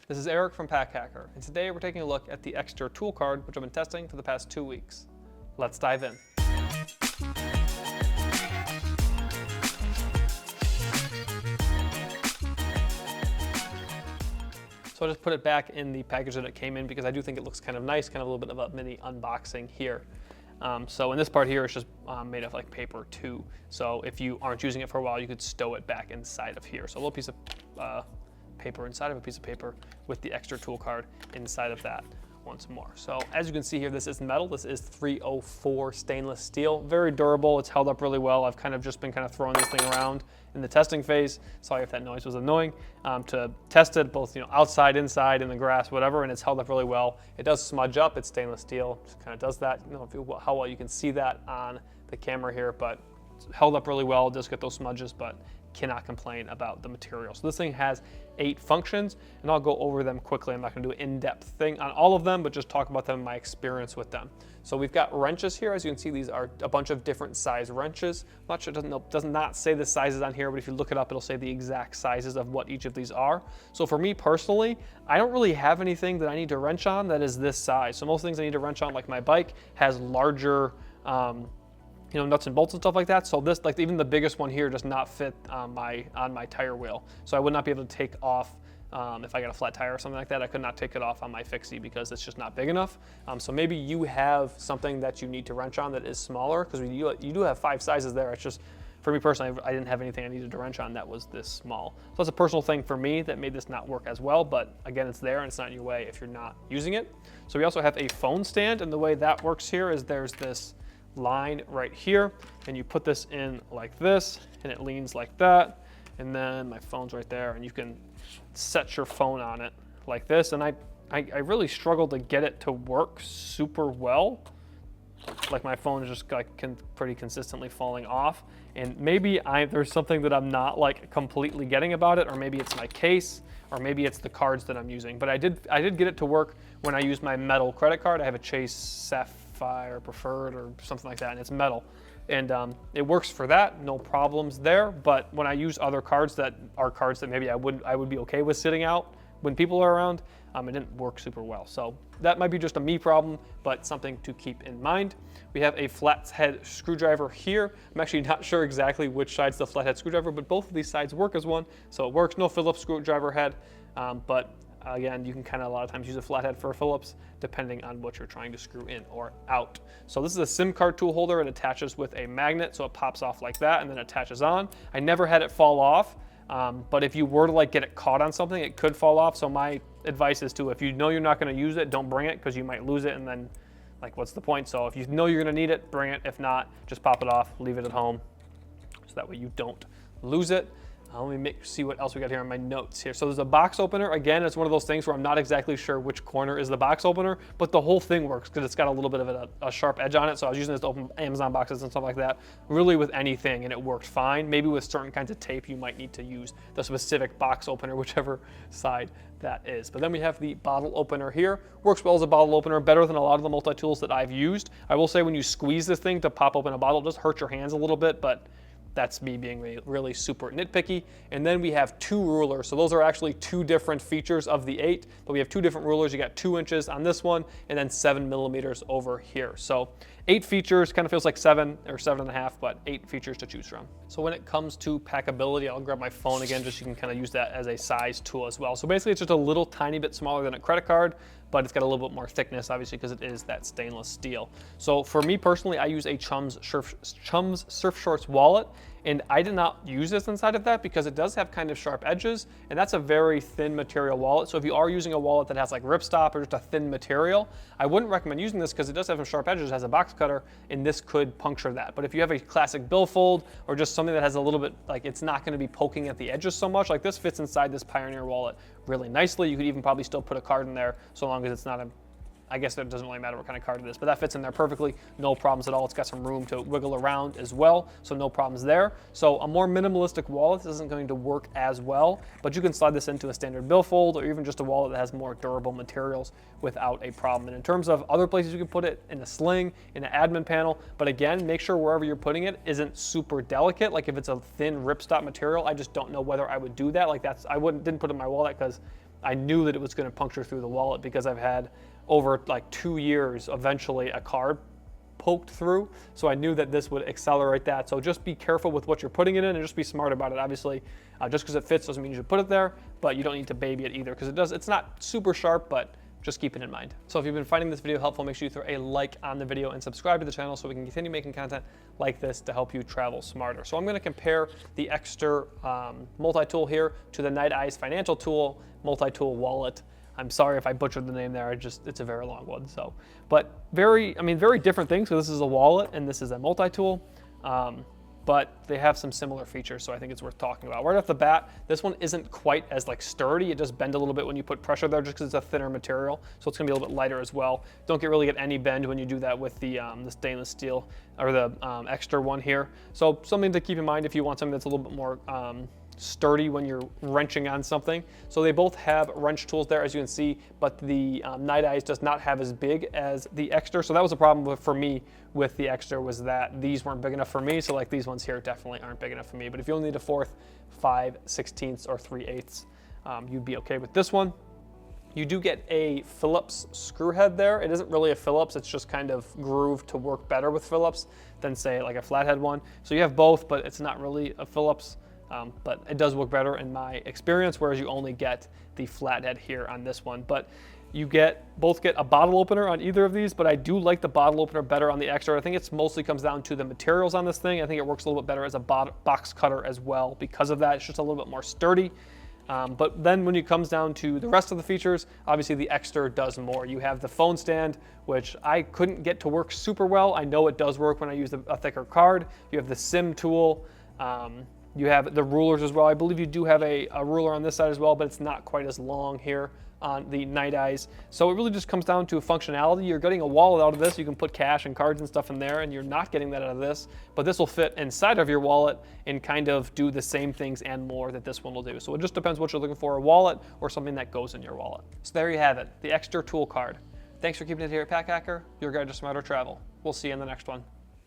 This is Eric from Pack Hacker, and today we're taking a look at the Ekster Tool Card, which I've been testing for the past 2 weeks. Let's dive in. So I just put it back in the package that it came in because I do think it looks kind of nice, kind of a little bit of a mini unboxing here. So in this part here, it's just made of like paper too. So if you aren't using it for a while, you could stow it back inside of here. So a little piece of paper inside of a piece of paper with the Ekster Tool Card inside of that once more. So as you can see here, this is metal. This is 304 stainless steel, very durable. It's held up really well. I've kind of just been throwing this thing around in the testing phase. Sorry if that noise was annoying. To test it both outside, inside, in the grass, whatever, and it's held up really well. It does smudge up. It's stainless steel. Just kind of does that. I don't know how well you can see that on the camera here, but it's held up really well. It does get those smudges, but cannot complain about the material. So this thing has 8 functions, and I'll go over them quickly. I'm not going to do an in-depth thing on all of them, but just talk about them, my experience with them. So we've got wrenches here. As you can see, these are a bunch of different size wrenches. I'm not sure, it does not say the sizes on here, but if you look it up, it'll say the exact sizes of what each of these are. So for me personally, I don't really have anything that I need to wrench on that is this size. So most things I need to wrench on, like my bike, has larger nuts and bolts and stuff like that. So this, like even the biggest one here, does not fit on my tire wheel. So I would not be able to take off, if I got a flat tire or something like that, I could not take it off on my fixie because it's just not big enough. So maybe you have something that you need to wrench on that is smaller, because you do have 5 sizes there. It's just, for me personally, I didn't have anything I needed to wrench on that was this small. So that's a personal thing for me that made this not work as well, but again, it's there and it's not in your way if you're not using it. So we also have a phone stand, and the way that works here is there's this line right here, and you put this in like this, and it leans like that, and then my phone's right there, and you can set your phone on it like this. And I really struggled to get it to work super well. Like my phone is just pretty consistently falling off, and maybe there's something that I'm not completely getting about it, or maybe it's my case, or maybe it's the cards that I'm using. But I did get it to work when I used my metal credit card. I have a Chase Sapphire Preferred or something like that, and it's metal, and it works for that, no problems there. But when I use other cards that are cards that maybe I would be okay with sitting out when people are around, it didn't work super well. So that might be just a me problem, but something to keep in mind. We have a flathead screwdriver here. I'm actually not sure exactly which side's the flathead screwdriver, but both of these sides work as one, so it works. No Phillips screwdriver head, but again, you can a lot of times use a flathead for a Phillips, depending on what you're trying to screw in or out. So this is a SIM card tool holder. It attaches with a magnet, so it pops off like that and then attaches on. I never had it fall off, but if you were to get it caught on something, it could fall off. So my advice is to, if you know you're not going to use it, don't bring it, because you might lose it, and then what's the point? So if you know you're going to need it, bring it. If not, just pop it off, leave it at home, so that way you don't lose it. Let me see what else we got here on my notes here. So there's a box opener. Again, it's one of those things where I'm not exactly sure which corner is the box opener, but the whole thing works because it's got a little bit of a sharp edge on it. So I was using this to open Amazon boxes and stuff like that, really with anything, and it worked fine. Maybe with certain kinds of tape, you might need to use the specific box opener, whichever side that is. But then we have the bottle opener here. Works well as a bottle opener, better than a lot of the multi-tools that I've used. I will say when you squeeze this thing to pop open a bottle, it does hurt your hands a little bit, but that's me being really super nitpicky. And then we have 2 rulers. So those are actually 2 different features of the 8, but we have 2 different rulers. You got 2 inches on this one, and then 7 millimeters over here. So 8 features, kind of feels like 7 or 7.5, but 8 features to choose from. So when it comes to packability, I'll grab my phone again, just so you can use that as a size tool as well. So basically it's just a little tiny bit smaller than a credit card, but it's got a little bit more thickness, obviously, because it is that stainless steel. So for me personally, I use a Chums Surf Shorts wallet, and I did not use this inside of that because it does have kind of sharp edges, and that's a very thin material wallet. So if you are using a wallet that has ripstop or just a thin material, I wouldn't recommend using this because it does have some sharp edges, it has a box cutter, and this could puncture that. But if you have a classic billfold or just something that has a little bit, it's not gonna be poking at the edges so much, this fits inside this Pioneer wallet really nicely. You could even probably still put a card in there, so long as it's not I guess it doesn't really matter what kind of card it is, but that fits in there perfectly, no problems at all. It's got some room to wiggle around as well, so no problems there. So a more minimalistic wallet isn't going to work as well, but you can slide this into a standard billfold or even just a wallet that has more durable materials without a problem. And in terms of other places you can put it, in a sling, in an admin panel, but again, make sure wherever you're putting it isn't super delicate. If it's a thin ripstop material, I just don't know whether I would do that. I didn't put it in my wallet because I knew that it was going to puncture through the wallet because I've had over like 2 years eventually a card poked through. So I knew that this would accelerate that. So just be careful with what you're putting it in and just be smart about it. Obviously, just because it fits doesn't mean you should put it there, but you don't need to baby it either because it's not super sharp, but just keep it in mind. So if you've been finding this video helpful, make sure you throw a like on the video and subscribe to the channel so we can continue making content like this to help you travel smarter. So I'm going to compare the Ekster multi-tool here to the Night Eyes Financial Tool multi-tool wallet. I'm sorry if I butchered the name there. It's a very long one. So, but very different things. So this is a wallet and this is a multi-tool. But they have some similar features, so I think it's worth talking about. Right off the bat, this one isn't quite as like sturdy. It does bend a little bit when you put pressure there just because it's a thinner material, so it's gonna be a little bit lighter as well. Don't really get any bend when you do that with the stainless steel or the Ekster one here. So something to keep in mind if you want something that's a little bit more sturdy when you're wrenching on something. So they both have wrench tools there, as you can see, but the Night Eyes does not have as big as the Ekster. So that was a problem for me with the Ekster, was that these weren't big enough for me. So like these ones here definitely aren't big enough for me. But if you only need a 1/4, 5/16, or 3/8, you'd be okay with this one. You do get a Phillips screw head there. It isn't really a Phillips, it's just kind of grooved to work better with Phillips than say like a flathead one. So you have both, but it's not really a Phillips. But it does work better in my experience, whereas you only get the flathead here on this one. But you both get a bottle opener on either of these, but I do like the bottle opener better on the Ekster. I think it mostly comes down to the materials on this thing. I think it works a little bit better as a box cutter as well because of that. It's just a little bit more sturdy. But then when it comes down to the rest of the features, obviously the Ekster does more. You have the phone stand, which I couldn't get to work super well. I know it does work when I use a thicker card. You have the SIM tool. You have the rulers as well. I believe you do have a ruler on this side as well, but it's not quite as long here on the Night Eyes. So it really just comes down to functionality. You're getting a wallet out of this. You can put cash and cards and stuff in there, and you're not getting that out of this. But this will fit inside of your wallet and kind of do the same things and more that this one will do. So it just depends what you're looking for, a wallet or something that goes in your wallet. So there you have it, the Ekster Tool Card. Thanks for keeping it here at Pack Hacker, your guide to smarter travel. We'll see you in the next one.